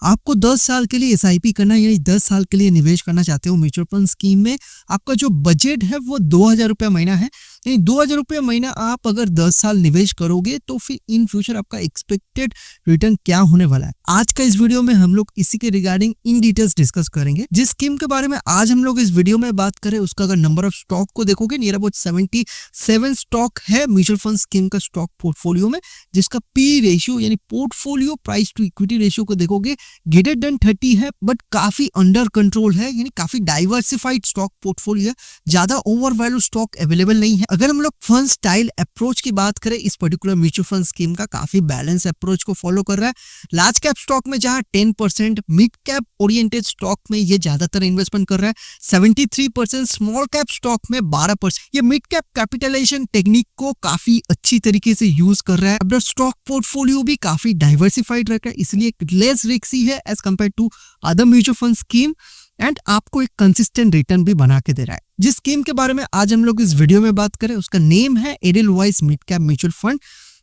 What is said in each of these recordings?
आपको 10 साल के लिए एसआईपी करना है, यानी 10 साल के लिए निवेश करना चाहते हो म्यूचुअल फंड स्कीम में। आपका जो बजट है वो 2000 रुपया महीना है, यानी 2000 रुपया महीना आप अगर 10 साल निवेश करोगे तो फिर इन फ्यूचर आपका एक्सपेक्टेड रिटर्न क्या होने वाला है। आज का इस वीडियो में हम लोग इसी के रिगार्डिंग इन डिटेल्स डिस्कस करेंगे। जिस स्कीम के बारे में आज हम लोग इस वीडियो में बात करें उसका अगर नंबर ऑफ स्टॉक को देखोगे नियर अबाउट 77 स्टॉक है म्यूचुअल फंड स्कीम का स्टॉक पोर्टफोलियो में, जिसका पी रेशियो यानी portfolio price to equity ratio को देखोगे ग्रेटर देन 30 है, बट काफी अंडर कंट्रोल है, यानी काफी डाइवर्सिफाइड स्टॉक पोर्टफोलियो है, ज्यादा ओवर वैल्यू स्टॉक अवेलेबल नहीं है। अगर हम लोग फंड स्टाइल अप्रोच की बात करें, इस पर्टिकुलर म्यूचुअल फंड स्कीम का काफी बैलेंस अप्रोच को फॉलो कर रहा है। लार्ज कैप स्टॉक में जहां 10%, मिड कैप ओरिएंटेड स्टॉक में ये ज्यादातर इन्वेस्टमेंट कर रहा है, 73%, स्मॉल कैप स्टॉक में 12%। ये मिड कैप कैपिटलाइजेशन टेक्निक को काफी अच्छी तरीके से यूज कर रहा है। अब स्टॉक पोर्टफोलियो भी काफी डाइवर्सिफाइड रखा है, इसलिए लेस रिस्की है as compare to other mutual fund scheme, and आपको एक कंसिस्टेंट रिटर्न भी बना के दे रहा है। जिस स्कीम के बारे में आज हम लोग इस वीडियो में बात करें उसका नेम है Edelweiss mid cap mutual fund.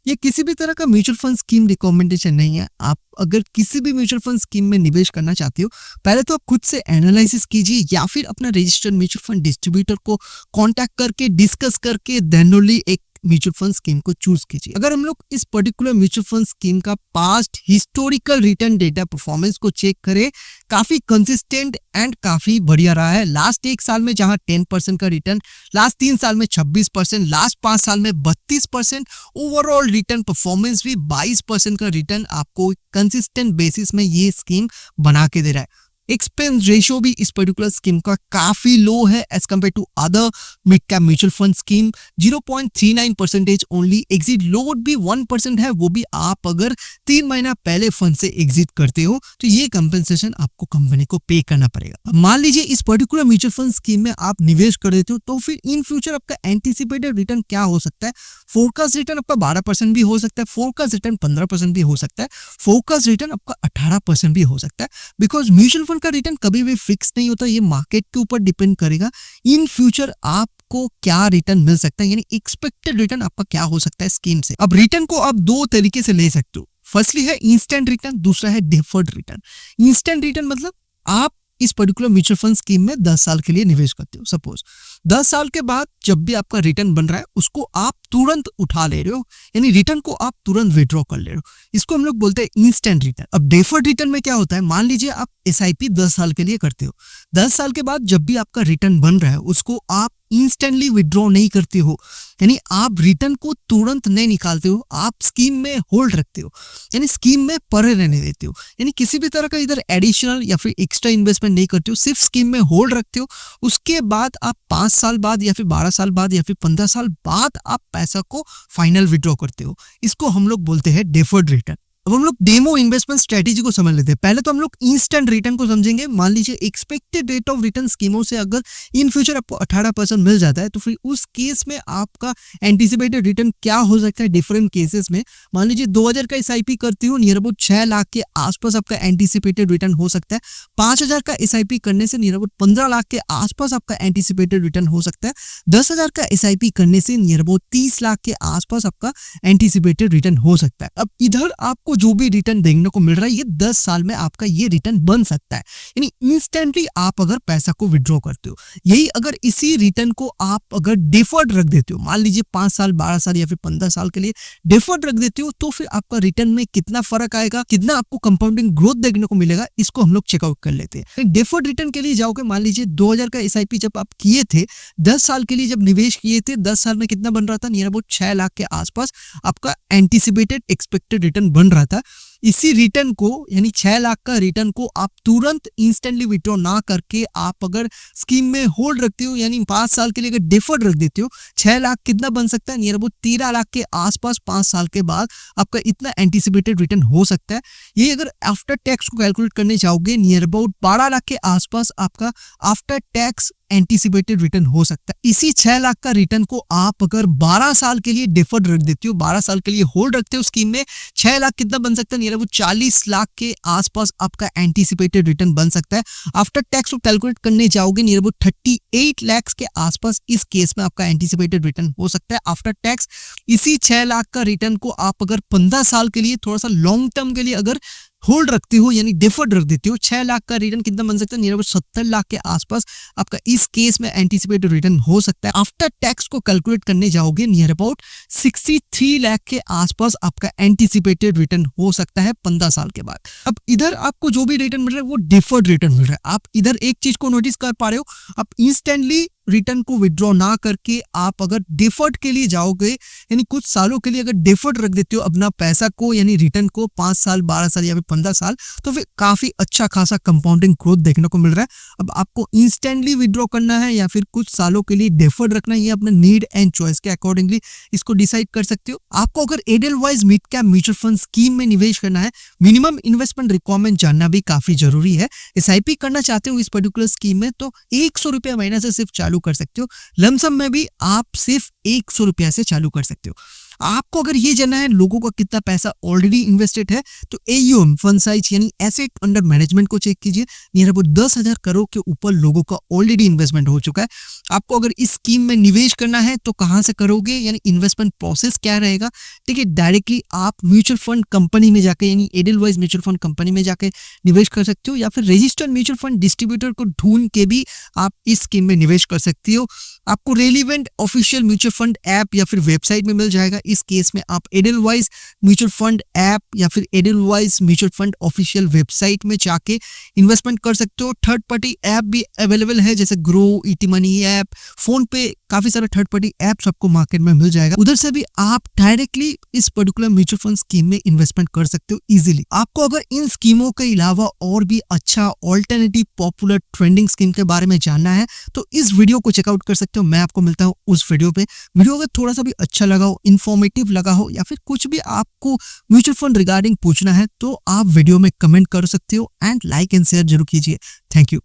ये किसी भी तरह का म्यूचुअल फंड स्कीम रिकमेंडेशन नहीं है। आप अगर किसी भी म्यूचुअल फंड स्कीम में निवेश करना चाहते हो, पहले तो आप खुद से एनालिसिस कीजिए या फिर अपना रजिस्टर्ड म्यूचुअल फंड डिस्ट्रीब्यूटर को कांटेक्ट करके डिस्कस करके देन ओनली एक म्यूचुअल फंड स्कीम को चूज कीजिए। अगर हम लोग इस पर्टिकुलर म्यूचुअल फंड स्कीम का past historical return data performance को चेक करें, काफी कंसिस्टेंट एंड काफी बढ़िया रहा है। लास्ट 1 साल में जहां 10% का रिटर्न, लास्ट 3 साल में 26%, लास्ट 5 साल में 32%, ओवरऑल रिटर्न परफॉर्मेंस भी 22% का रिटर्न आपको कंसिस्टेंट बेसिस में ये स्कीम बना के दे रहा है। एक्सपेंस रेशियो भी इस पर्टिकुलर स्कीम का काफी लो है as compare to other mid cap mutual fund scheme, 0.39% only. Exit load भी 1% है, वो भी आप अगर 3 महीना पहले फंड से एग्जिट करते हो तो ये कंपेंसेशन आपको कंपनी को पे करना पड़ेगा। मान लीजिए इस पर्टिकुलर म्यूचुअल फंड स्कीम में आप निवेश कर देते हो तो फिर इन फ्यूचर आपका एंटिसिपेटेड रिटर्न क्या हो सकता है। फोरकास्ट रिटर्न आपका 12% भी हो सकता है, फोरकास्ट रिटर्न 15% भी हो सकता है, फोरकास्ट रिटर्न आपका 18% भी हो सकता है। बिकॉज म्यूचुअल का रिटर्न कभी भी फिक्स नहीं होता, ये मार्केट के ऊपर डिपेंड करेगा इन फ्यूचर आपको क्या रिटर्न मिल सकता है, यानी एक्सपेक्टेड रिटर्न आपका क्या हो सकता है स्कीम से। अब रिटर्न को आप 2 तरीके से ले सकते हो। फर्स्टली है इंस्टेंट रिटर्न, दूसरा है डिफर्ड रिटर्न। इंस्टेंट रिटर्न मतलब आप इस पर्टिकुलर म्यूचुअल फंड स्कीम में 10 साल के लिए निवेश करते हो। सपोज 10 साल के बाद जब भी आपका रिटर्न बन रहा है उसको आप तुरंत उठा ले रहे हो, यानी रिटर्न को आप तुरंत विड्रॉ कर ले रहे हो, इसको हम लोग बोलते हैं इंस्टेंट रिटर्न। अब डेफर्ड रिटर्न में क्या होता है, मान लीजिए आप एसआईपी 10 साल के लिए करते हो, 10 साल के बाद जब भी आपका रिटर्न बन रहा है उसको आप इंस्टेंटली विड्रॉ नहीं करते हो, यानी आप रिटर्न को तुरंत नहीं निकालते हो, आप स्कीम में होल्ड रखते हो, यानी स्कीम में पड़े रहने देते हो, यानी किसी भी तरह का इधर एडिशनल या फिर एक्स्ट्रा इन्वेस्टमेंट नहीं करते हो, सिर्फ स्कीम में होल्ड रखते हो। उसके बाद आप 5 साल बाद या फिर 12 साल बाद या फिर 15 साल बाद आप पैसा को फाइनल विड्रॉ करते हो, इसको हम लोग बोलते हैं डेफर्ड रिटर्न। अब हम लोग डेमो इन्वेस्टमेंट स्ट्रेटेजी को समझ लेते हैं। पहले तो हम लोग इंस्टेंट रिटर्न को समझेंगे। मान लीजिए एक्सपेक्टेड रेट ऑफ रिटर्न स्कीमों से अगर इन फ्यूचर आपको 18% मिल जाता है तो फिर उस केस में आपका एंटिसिपेटेड रिटर्न क्या हो सकता है डिफरेंट केसेस में। मान लीजिए 2000 का एसआईपी करती हूँ, नियर अबाउट 6 लाख के आसपास आपका एंटिसिपेटेड रिटर्न हो सकता है। 5000 का एसआईपी करने से नियर अबाउट 15 लाख के आसपास आपका एंटिसिपेटेड रिटर्न हो सकता है। 10,000 का एसआईपी करने से नियर अबाउट 30 लाख के आसपास आपका एंटिसिपेटेड रिटर्न हो सकता है। अब इधर आपको जो भी रिटर्न देखने को मिल रहा है ये 10 साल में आपका ये रिटर्न बन सकता है, यानी इंस्टेंटली आप अगर पैसा को विड्रॉ करते हो। यही अगर इसी रिटर्न को आप अगर डिफर्ड रख देते हो, मान लीजिए 5 साल, 12 साल या फिर 15 साल के लिए डिफर्ड रख देते हो, तो फिर आपका रिटर्न में कितना फर्क आएगा, कितना आपको कंपाउंडिंग ग्रोथ देखने को मिलेगा, इसको हम लोग चेकआउट कर लेते हैं। डिफर्ड रिटर्न के लिए जाओगे, मान लीजिए 2000 का एसआईपी जब आप किए थे, 10 साल के लिए जब निवेश किए थे, 10 साल में कितना बन रहा था, नियर अबाउट 6 लाख के आसपास आपका एंटिसिपेटेड एक्सपेक्टेड रिटर्न बन रहा था। इसी रिटर्न को यानी 6 लाख का रिटर्न को आप तुरंत इंस्टेंटली विड्रॉ ना करके आप अगर स्कीम में होल्ड रखते हो, यानी 5 साल के लिए अगर डिफर्ड रख देते हो, 6 लाख कितना बन सकता है, नियर अबाउट 13 लाख के आसपास 5 साल के बाद आपका इतना एंटिसिपेटेड रिटर्न हो सकता है। यही अगर आफ्टर टैक्स को कैलकुलेट करने जाओगे, नियर अबाउट 12 लाख के आसपास आपका आफ्टर टैक्स एंटिसिपेटेड रिटर्न हो सकता है। इसी 6 लाख का रिटर्न को आप अगर 12 साल के लिए डिफर्ड रख देते हो, 12 साल के लिए होल्ड रखते हो स्कीम में, 6 लाख कितना बन सकता है, नियर अबाउट 40 लाख के आसपास आपका एंटिसिपेटेड रिटर्न बन सकता है। आफ्टर टैक्स को कैलकुलेट करने जाओगे, नियर अबाउट 38 लाख के आसपास इस केस में आपका एंटिसिपेटेड रिटर्न हो सकता है आफ्टर टैक्स। इसी 6 लाख का रिटर्न को आप अगर 15 साल के लिए थोड़ा सा लॉन्ग टर्म के लिए अगर होल्ड रखते हो यानी डिफर्ड रख देते हो, 6 लाख का रिटर्न कितना बन सकता है, नियर अबाउट 70 लाख के आसपास आपका इस केस में एंटीसिपेटेड रिटर्न हो सकता है। आफ्टर टैक्स को कैलकुलेट करने जाओगे नियर अबाउट 63 लाख के आसपास आपका एंटीसिपेटेड रिटर्न हो सकता है 15 साल के बाद। अब इधर आपको जो भी रिटर्न मिल रहा है वो डिफर्ड रिटर्न मिल रहा है। आप इधर एक चीज को नोटिस कर पा रहे हो, आप इंस्टेंटली रिटर्न को विड्रॉ ना करके आप अगर डिफर्ड के लिए जाओगे यानी कुछ सालों के लिए अगर डिफर्ड रख देते हो अपना पैसा को यानी रिटर्न को 5 साल 12 साल या फिर 15 साल, तो फिर काफी अच्छा खासा कंपाउंडिंग ग्रोथ देखने को मिल रहा है। अब आपको इंस्टेंटली विड्रॉ करना है या फिर कुछ सालों के लिए डिफर्ड रखना है, ये अपने नीड एंड चॉइस के अकॉर्डिंगली इसको डिसाइड कर सकते हो। आपको अगर Edelweiss mid cap mutual fund scheme में निवेश करना है, मिनिमम इन्वेस्टमेंट रिक्वायरमेंट जानना भी काफी जरूरी है। SIP करना चाहते हो इस पर्टिकुलर स्कीम में तो 100 रुपया महीना से सिर्फ चालू कर सकते हो। लमसम में भी आप सिर्फ 100 रुपया से चालू कर सकते हो। आपको अगर ये जानना है लोगों का कितना पैसा ऑलरेडी इन्वेस्टेड है तो AUM फंड साइज यानी एसेट अंडर मैनेजमेंट को चेक कीजिए, नियर अबाउट 10,000 करोड़ के ऊपर लोगों का ऑलरेडी इन्वेस्टमेंट हो चुका है। आपको अगर इस स्कीम में निवेश करना है तो कहां से करोगे यानी इन्वेस्टमेंट प्रोसेस क्या रहेगा, ठीक है। डायरेक्टली आप म्यूचुअल फंड कंपनी में जाके यानी एडलवाइज म्यूचुअल फंड कंपनी में जाके निवेश कर सकते हो या फिर रजिस्टर्ड म्यूचुअल फंड डिस्ट्रीब्यूटर को ढूंढ के भी आप इस स्कीम में निवेश कर सकते हो। आपको relevant official mutual fund app या फिर वेबसाइट में मिल जाएगा। इस केस में आप एडलवाइज म्यूचुअल फंड ऐप या फिर Edelweiss mutual fund official website में जाके इन्वेस्टमेंट कर सकते हो। थर्ड पार्टी ऐप भी अवेलेबल है जैसे grow, ET money app, phone पे, काफी सारे थर्ड पार्टी ऐप्स आपको मार्केट में मिल जाएगा। उधर से भी आप डायरेक्टली इस पर्टिकुलर म्यूचुअल फंड स्कीम में इन्वेस्टमेंट कर सकते हो इजीली। आपको अगर इन स्कीमों के अलावा और भी अच्छा ऑल्टरनेटिव पॉपुलर ट्रेंडिंग स्कीम के बारे में जानना है तो इस वीडियो को चेकआउट कर सकते हो। मैं आपको मिलता हूँ उस वीडियो पे। वीडियो अगर थोड़ा सा भी अच्छा लगा हो, इंफॉर्मेटिव लगा हो या फिर कुछ भी आपको म्यूचुअल फंड रिगार्डिंग पूछना है तो आप वीडियो में कमेंट कर सकते हो एंड लाइक एंड शेयर जरूर कीजिए। Thank you.